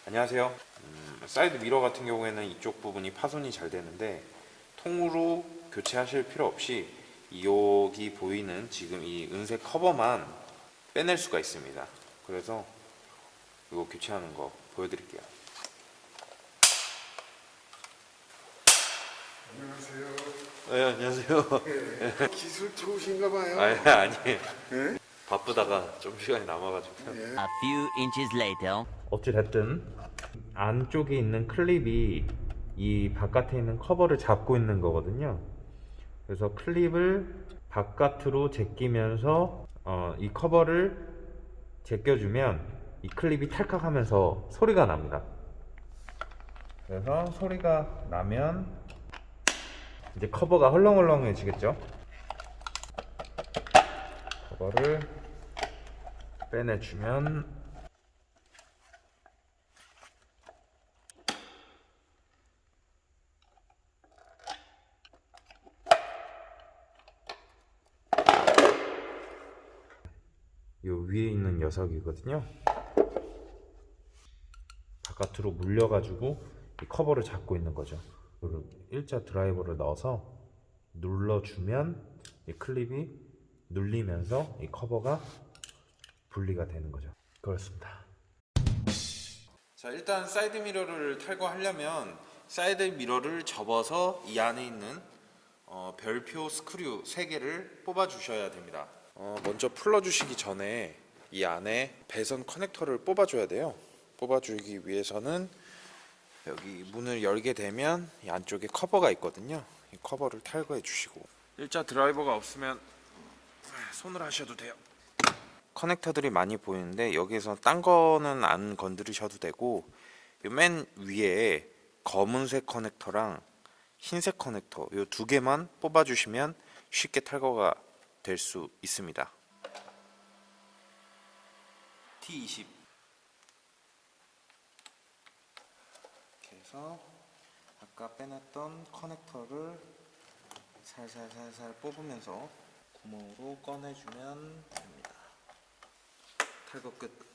안녕하세요. 사이드 미러 같은 경우에는 이쪽 부분이 파손이 잘 되는데 통으로 교체하실 필요 없이 여기 보이는 지금 이 은색 커버만 빼낼 수가 있습니다. 그래서 이거 교체하는 거 보여드릴게요. 안녕하세요. 네, 안녕하세요. 기술 좋으신가 봐요. 아니에요. 네? 바쁘다가 좀 시간이 남아가지고. 예. A few inches later. 어찌됐든 안쪽에 있는 클립이 이 바깥에 있는 커버를 잡고 있는 거거든요. 그래서 클립을 바깥으로 제끼면서 이 커버를 제껴주면 이 클립이 탈칵하면서 소리가 납니다. 그래서 소리가 나면 이제 커버가 헐렁헐렁해지겠죠. 커버를 빼내주면 요 위에 있는 녀석이거든요. 바깥으로 물려가지고 이 커버를 잡고 있는 거죠. 그리고 일자 드라이버를 넣어서 눌러주면 이 클립이 눌리면서 이 커버가 분리가 되는 거죠. 그렇습니다. 자, 일단 사이드 미러를 탈거하려면 사이드 미러를 접어서 이 안에 있는 별표 스크류 3개를 뽑아 주셔야 됩니다. 먼저 풀러 주시기 전에 이 안에 배선 커넥터를 뽑아 줘야 돼요. 뽑아 주기 위해서는 여기 문을 열게 되면 이 안쪽에 커버가 있거든요. 이 커버를 탈거해 주시고, 일자 드라이버가 없으면 손으로 하셔도 돼요. 커넥터들이 많이 보이는데 여기에서 딴 거는 안 건드리셔도 되고, 요 맨 위에 검은색 커넥터랑 흰색 커넥터 요 2개만 뽑아 주시면 쉽게 탈거가 될 수 있습니다. T20 이렇게 해서 아까 빼냈던 커넥터를 살살살살 뽑으면서 구멍으로 꺼내주면 됩니다. 탈거 끝.